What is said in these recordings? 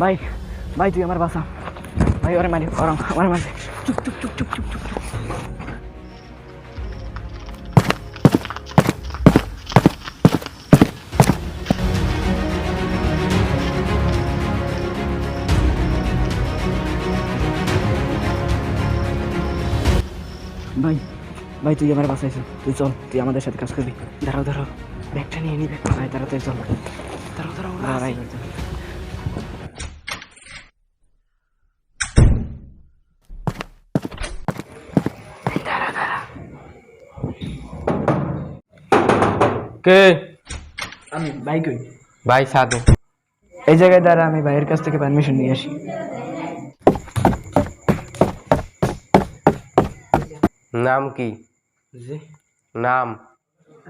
ভাই ভাই তুই আমার বাসা ভাই, ওরে মারি ওরম আমার মারি। চুপ চুপ চুপ চুপ চুপ চুপ চুপ। ভাই ভাই তুই আমার বাসাইছ, তুই চল, তুই আমাদের সাথে কাজ করবি। দাঁড়াও দাঁড়াও, ব্যাগটা নিয়ে নিবি ভাই, তাড়াতাড়ি চল। দাঁড়াও দাঁড়াও ভাই, কে? আমি ভাই কই? ভাই সাধু। এই জায়গায় দাঁড়া, আমি ভাইয়ের কাছ থেকে পারমিশন নিয়ে আসি। নাম কি? জি নাম?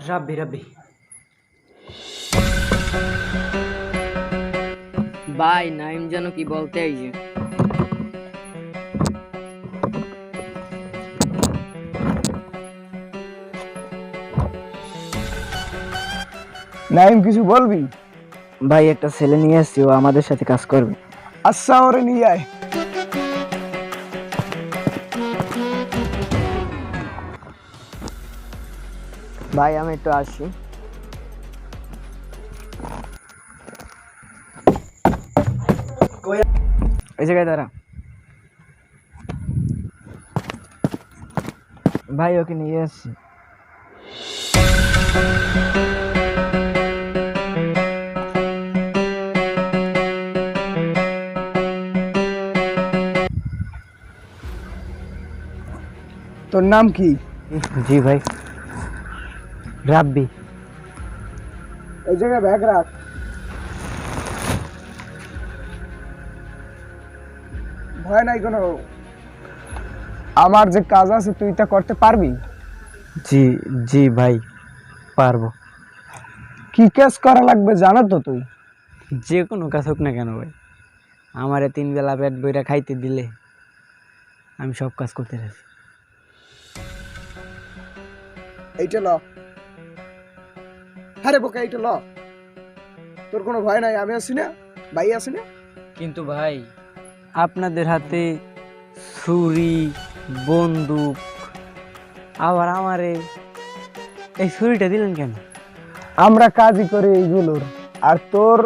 রাব্বি রাব্বি। ভাই নাইম যেন কি বলতে আইছে। নাইম কিছু বলবি? ভাই একটা ছেলে নিয়ে আসছি, ও আমাদের সাথে কাজ করবে। আচ্ছা ওরে নিয়ে আয়। ভাই আমি একটু আসি। এই জায়গায় দাঁড়া ভাই, ওকে নিয়ে আসছি। তোর নাম কি? জি ভাই, রাব্বি। এই জায়গায় ব্যাগ রাখ। ভয় নাই কোনো। আমার যে কাজ আছে তুই তা করতে পারবি? জি জি ভাই পারবো। কি কাজ করা লাগবে জানো তো তুই? যে কোনো কাজ হোক না কেন ভাই, আমারে 3 বেলা পেট বইরা খাইতে দিলে আমি সব কাজ করতে রাজি। এইটা ল। আরে বোকা এইটা ল। তোর কোনো ভয় নাই, আমি আছি না, ভাই আছি না। কিন্তু ভাই আপনাদের হাতে ছুরি বন্দুক, আবার আমারে এই ছুরিটা দিলেন কেন? আমরা কাজই করি এইগুলোর, আর তোর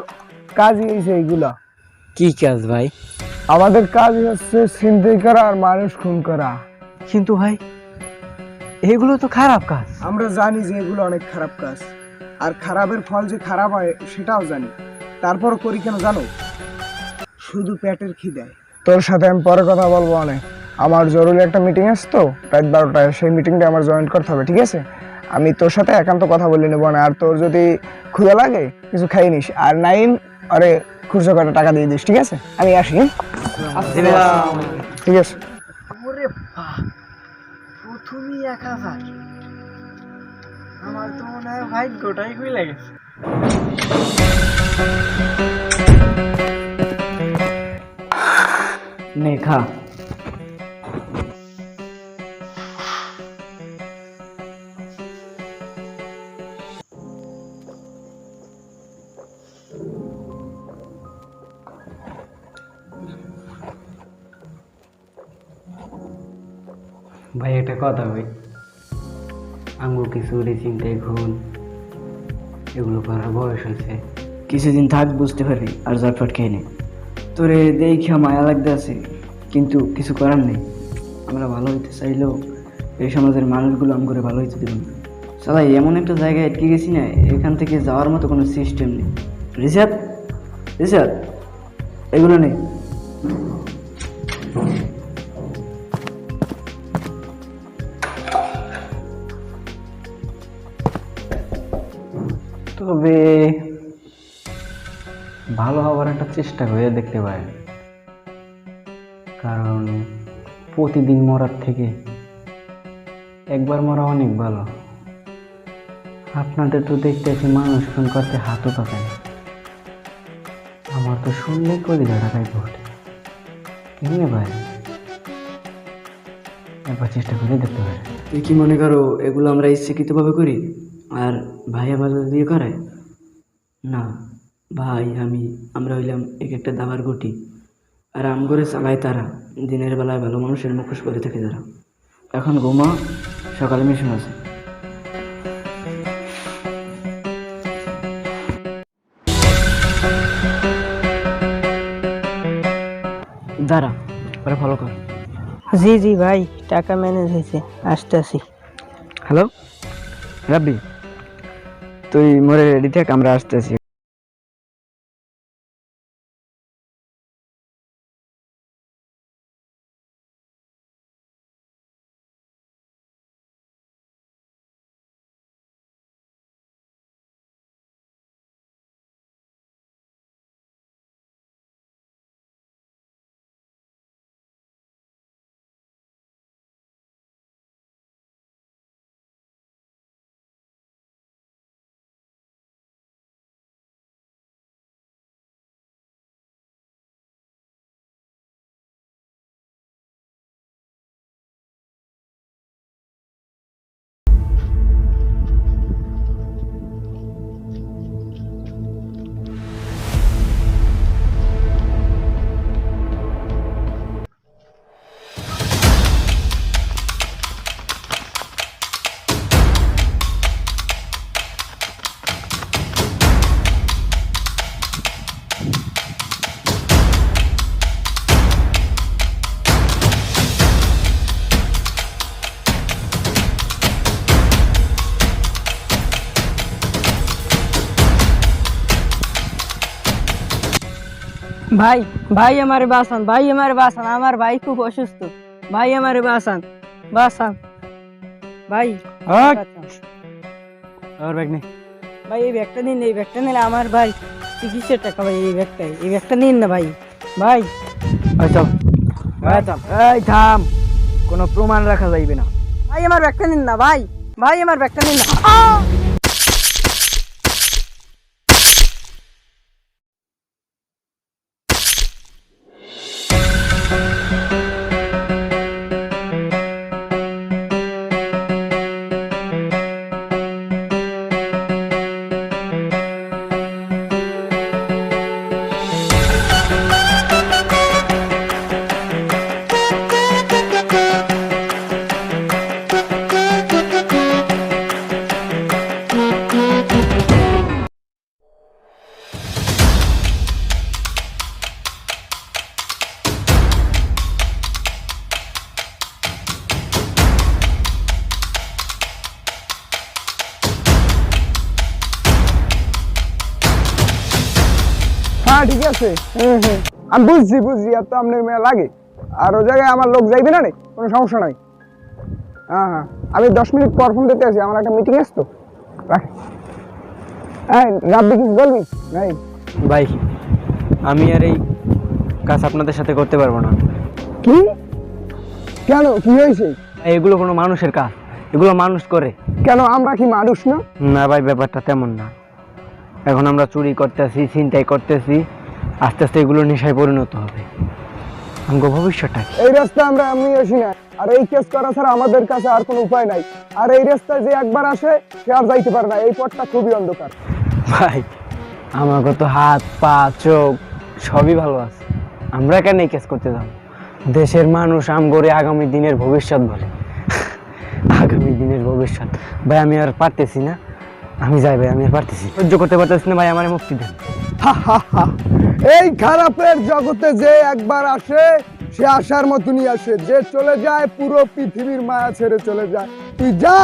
কাজই হয়েছে এইগুলা। কি কাজ ভাই? আমাদের কাজ হচ্ছে ছিনতাই করা আর মানুষ খুন করা। কিন্তু ভাই এগুলো তো খারাপ কাজ। আমরা জানি যে এগুলো অনেক খারাপ কাজ, আর খারাপের ফল যে খারাপ হয় সেটাও জানি, তারপর করি কেন জানো? শুধু পেটের খিদায়। তোর সাথে আমি পরে কথা বলবো অনেক, আমার জরুরি একটা মিটিং আছে তো রাত 12টায়, সেই মিটিংটা আমার জয়েন করতে হবে, ঠিক আছে? আমি তোর সাথে একান্ত কথা বলে নেবো না, আর তোর যদি ক্ষুধা লাগে কিছু খাই নিস, আর নাইম আরে খুচরো কটা টাকা দিয়ে দিস, ঠিক আছে? আমি আসি। ঠিক আছে। ওরে বাহ, প্রথমেই 1000! আমার তো মনে হয় ভাগ্যটাই খুলে গেছে। নে খা। ভাই একটা কথা ভাই, আঙ্গুর কিছু চিন্তায় খুন এগুলো করার বয়স হয়েছে, কিছুদিন থাক বুঝতে পারবি, আর জটফট খেয়ে নে। তোরে দেখে মায়া লাগতে আছে, কিন্তু কিছু করার নেই। আমরা ভালো হইতে চাইলেও এই সমাজের মানুষগুলো আমগরে ভালো হইতে দেব না। সবাই এমন একটা জায়গায় আটকে গেছি না, এখান থেকে যাওয়ার মতো কোনো সিস্টেম নেই। রিসাদ রিসাদ এগুলো নেই। তবে ভালো হওয়ার একটা চেষ্টা করে দেখতে পারেন, কারণ প্রতিদিন মরার থেকে একবার মরা অনেক ভালো। আপনাদের তো দেখতেছি মানুষ খুন করতে হাতও পাবে না, আমার তো শুনলে কলিজা ঢাকায় পড়ে। কেমনে ভাই, একবার চেষ্টা করে দেখতে পারে। তুই কি মনে করো এগুলো আমরা ইচ্ছাকৃতভাবে করি আর ভাই আমাদের দিয়ে করে? না, ভাই আমরা হইলাম এক একটা দাবার গুটি, আর আম করে চালায় তারা, দিনের বেলায় ভালো মানুষের মুখোশ করে থাকে যারা। এখন ঘুমা, সকালে মিশন আছে। দাঁড়া, ওরা ফলো কর। জি জি ভাই, টাকা ম্যানেজ হয়েছে, আসতেছি। হ্যালো রাব্বি, তুই মোরে রেডি থাক, আমরা আসতেছি। ভাই ভাই আমারে বাঁচান, ভাই আমারে বাঁচান, আমার ভাই খুব অসুস্থ, ভাই আমারে বাঁচান, বাঁচান ভাই, বাঁচান। আর ব্যাগ নেই ভাই এই ব্যাগটা নিন, এই ব্যাগটা নিলে আমার ভাই চিকিৎসার টাকা ভাই, এই ব্যাগটা নিন না ভাই, ভাই চল। এই থাম, কোনো প্রমাণ রাখা যাইবে না। ভাই আমার ব্যাগটা নিন না ভাই, ভাই আমার ব্যাগটা নিন না। হ্যাঁ ঠিক আছে, আমি বুঝছি আর তো আপনার মেয়ে লাগে, আর ও জায়গায় আমার লোক যাইবে না রে, কোনো সমস্যা নাই। হ্যাঁ হ্যাঁ, আমি 10 মিনিট পর ফোন দিতে আছি, আমার একটা মিটিং আছে তো, রাখি। হ্যাঁ রাব্বি, কিছু বলবি? নাই ভাই, আমি আর এই কাজ আপনাদের সাথে করতে পারবো না। কি? কেন, কি হয়েছে? এগুলো কোনো মানুষের কাজ, এগুলো মানুষ করে। কেন, আমরা কি মানুষ না? না ভাই, ব্যাপারটা তেমন না। এখন আমরা চুরি করতেছি, ছিনতাই করতেছি, আস্তে আস্তে এগুলো নেশায় পরিণত হবে। আমাকে ভবিষ্যৎটা কি? এই রাস্তা আমরা আমি আসি না, আর এই কেস করা ছাড়া আমাদের কাছে আর কোনো উপায় নাই। আর এই রাস্তায় যে একবার আসে সে আর যাইতে পারে না, এই পথটা খুবই অন্ধকার। ভাই, আমাকে তো হাত পা চোখ সবই ভালো আছে, আমরা কেন এই কেস করতে যাবো? দেশের মানুষ আমগরে আগামী দিনের ভবিষ্যৎ বলে। আগামী দিনের ভবিষ্যৎ ভাই, আমি আর পারতেছি না, আমি যাই ভাই, আমি আর পারতেছি, সহ্য করতে পারতেছি না ভাই, আমার মুক্তি দেন। এই খারাপের জগতে যে একবার আসে সে আসার মতনই আসে, যে চলে যায় পুরো পৃথিবীর মায়া ছেড়ে চলে যায়। তুই যা।